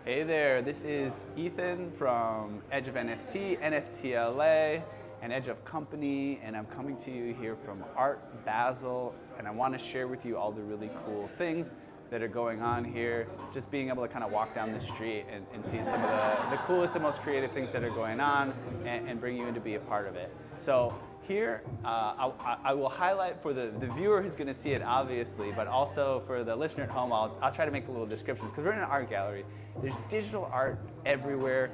Hey there, this is Ethan from Edge of NFT, NFTLA, and Edge of Company, and I'm coming to you here from Art Basel, and I want to share with you all the really cool things that are going on here, just being able to kind of walk down the street and see some of the coolest and most creative things that are going on and bring you in to be a part of it. So here, I will highlight for the viewer who's going to see it, obviously, but also for the listener at home, I'll try to make a little descriptions, because we're in an art gallery. There's digital art everywhere.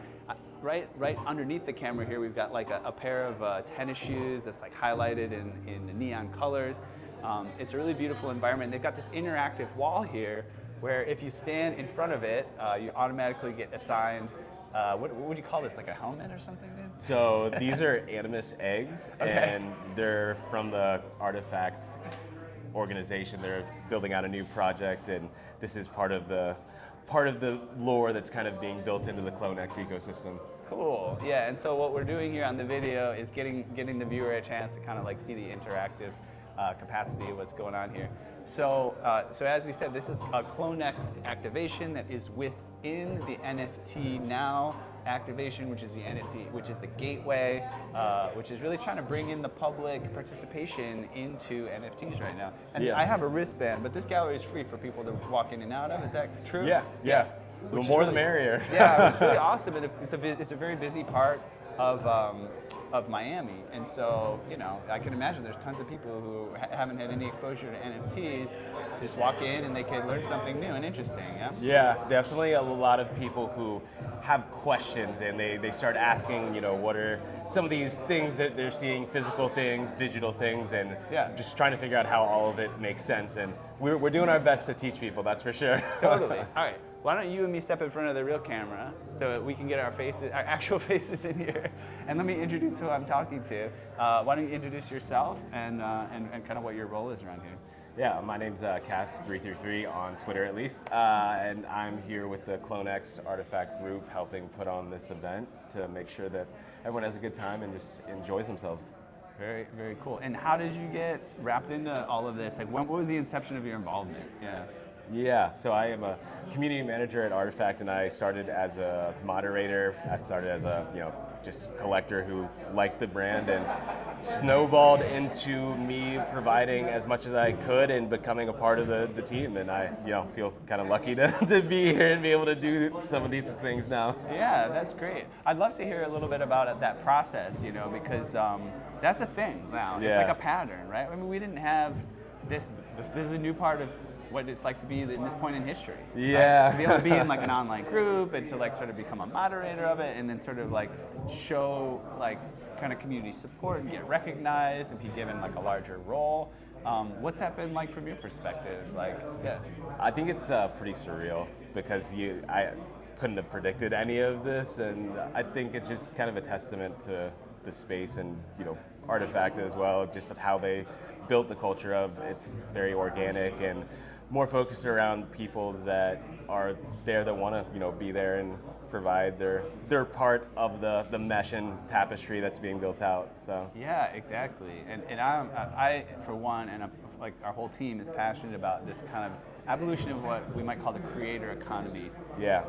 Right underneath the camera here, we've got like a pair of tennis shoes that's like highlighted in neon colors. It's a really beautiful environment. They've got this interactive wall here where if you stand in front of it, you automatically get assigned, what would you call this, like a helmet or something, dude? So these are Animus Eggs, Okay. and they're from the Artifact organization. They're building out a new project, and this is part of the lore that's kind of being built into the CloneX ecosystem. Cool. Yeah, and so what we're doing here on the video is getting the viewer a chance to kind of like see the interactive capacity of what's going on here. So as we said, this is a CloneX activation that is within the NFT Now activation, which is the NFT, which is the gateway, which is really trying to bring in the public participation into NFTs right now. And Yeah. I have a wristband, but this gallery is free for people to walk in and out of. Is that true? Yeah. The Which is more the really- merrier. Yeah, it's really awesome, and it's a very busy part of Miami, and so I can imagine there's tons of people who haven't had any exposure to NFTs, just walk in and they can learn something new and interesting. Yeah. Yeah, definitely a lot of people who have questions, and they start asking, what are some of these things that they're seeing, physical things, digital things, and Yeah. just trying to figure out how all of it makes sense. And we're doing our best to teach people, that's for sure. Totally. All right. Why don't you and me step in front of the real camera so we can get our actual faces in here, and let me introduce who I'm talking to. Why don't you introduce yourself and kind of what your role is around here? Yeah, my name's Cass333 on Twitter at least, and I'm here with the CloneX Artifact group helping put on this event to make sure that everyone has a good time and just enjoys themselves. Very, very cool. And how did you get wrapped into all of this? Like, what was the inception of your involvement? Yeah. Yeah, so I am a community manager at Artifact, and I started as a moderator. I started as a just collector who liked the brand, and snowballed into me providing as much as I could and becoming a part of the team. And I feel kind of lucky to be here and be able to do some of these things now. Yeah, that's great. I'd love to hear a little bit about that process, because that's a thing now. It's Yeah. like a pattern, right? I mean, we didn't have this. This is a new part of what it's like to be in this point in history. Yeah. Right? To be able to be in like an online group and to like sort of become a moderator of it, and then sort of like show like kind of community support and get recognized and be given like a larger role. What's that been like from your perspective? Like, yeah. I think it's pretty surreal because I couldn't have predicted any of this, and I think it's just kind of a testament to the space and Artifact as well, just of how they built the culture of it's very organic and more focused around people that are there that want to be there and provide their part of the mesh and tapestry that's being built out. So Yeah, exactly. And I for one, and like our whole team is passionate about this kind of evolution of what we might call the creator economy. yeah.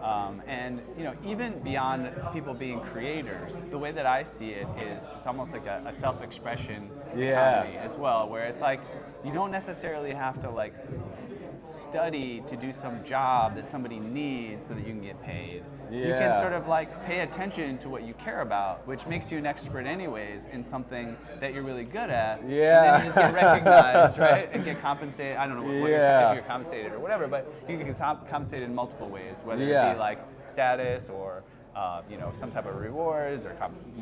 And even beyond people being creators, the way that I see it is it's almost like a self-expression Yeah. economy as well, where it's like you don't necessarily have to like study to do some job that somebody needs so that you can get paid. You can Yeah. sort of like pay attention to what you care about, which makes you an expert anyways in something that you're really good at. Yeah. And then you just get recognized, right? And get compensated. I don't know what Yeah. if you're compensated or whatever, but you can get compensated in multiple ways, whether it Yeah. be like status or some type of rewards or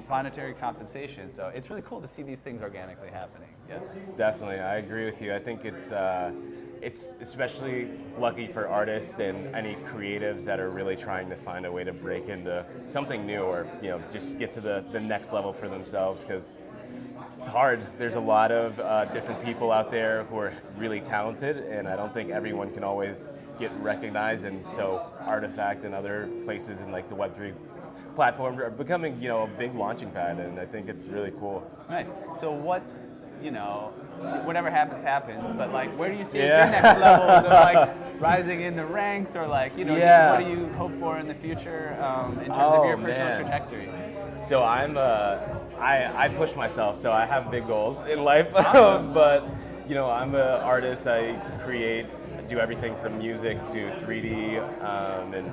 monetary compensation. So it's really cool to see these things organically happening. Yeah. Definitely, I agree with you. I think it's especially lucky for artists and any creatives that are really trying to find a way to break into something new or just get to the next level for themselves, because it's hard. There's a lot of different people out there who are really talented, and I don't think everyone can always get recognized. And so Artifact and other places in like the Web3 platform are becoming a big launching pad, and I think it's really cool. Nice. So what's you know, whatever happens, happens. But like, where do you see your next levels of like rising in the ranks, or like, you know, just what do you hope for in the future in terms of your personal trajectory? So I push myself, so I have big goals in life. Awesome. But you know, I'm an artist. I create, do everything from music to 3D, and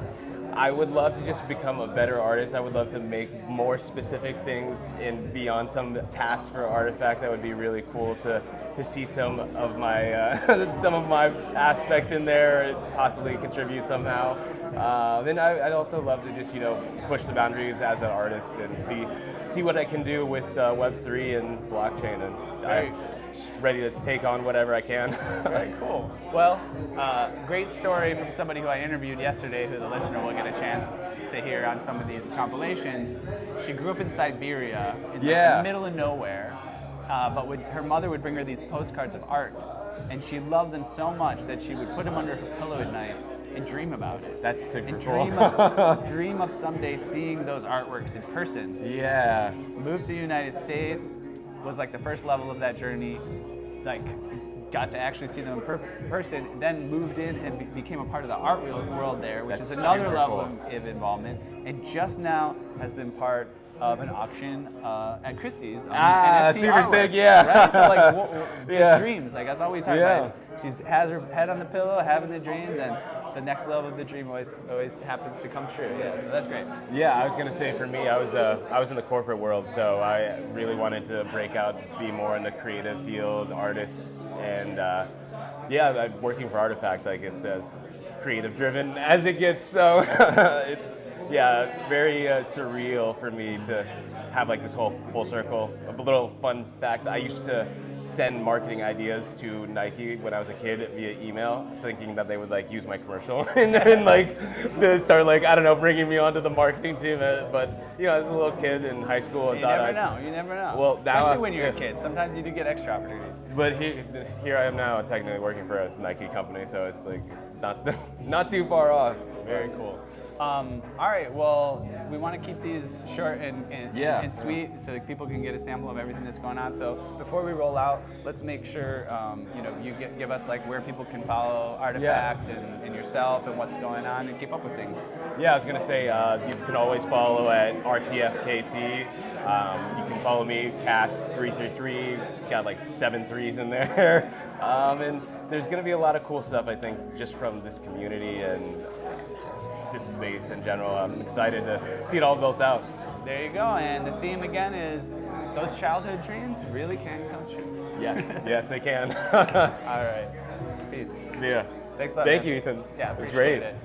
I would love to just become a better artist. I would love to make more specific things and be on some tasks for Artifact. That would be really cool to see some of my some of my aspects in there, possibly contribute somehow. Then I'd also love to just, you know, push the boundaries as an artist and see what I can do with Web3 and blockchain, and I'm ready to take on whatever I can. Very cool. Well, great story from somebody who I interviewed yesterday, who the listener will get a chance to hear on some of these compilations. She grew up in Siberia, in the middle of nowhere, but her mother would bring her these postcards of art, and she loved them so much that she would put them under her pillow at night and dream about it. That's super and cool. Dream of someday seeing those artworks in person. Yeah. Moved to the United States, was like the first level of that journey, like got to actually see them in person, then moved in and became a part of the art world there, which is another level of involvement, and just now has been part of an auction at Christie's. NFT super artwork, sick, yeah. Right? So like, just dreams. Like that's all we talk about. She has her head on the pillow, having the dreams, and the next level of the dream always happens to come true. Yeah, so that's great. Yeah, I was gonna say for me, I was in the corporate world, so I really wanted to break out, be more in the creative field, artist, and I'm working for Artifact. Like it's as creative driven as it gets. So it's very surreal for me to have like this whole full circle. A little fun fact: I used to send marketing ideas to Nike when I was a kid via email, thinking that they would like use my commercial and then like they start like, I don't know, bringing me onto the marketing team. But you know, as a little kid in high school, You never know. Well, now especially when you're a kid, sometimes you do get extra opportunities. But here I am now, technically working for a Nike company, so it's like it's not too far off. Very cool. All right, well, we want to keep these short and sweet so that people can get a sample of everything that's going on. So before we roll out, let's make sure you give us like where people can follow Artifact and yourself and what's going on and keep up with things. Yeah, I was going to say you can always follow at RTFKT. You can follow me, Cass333, got like 7 threes in there. And there's going to be a lot of cool stuff, I think, just from this community and this space in general. I'm excited to see it all built out. There you go, and the theme again is those childhood dreams really can come true. Yes, they can. All right, peace. Yeah. Thanks a lot. Thank you, Ethan. Yeah, it was great. It.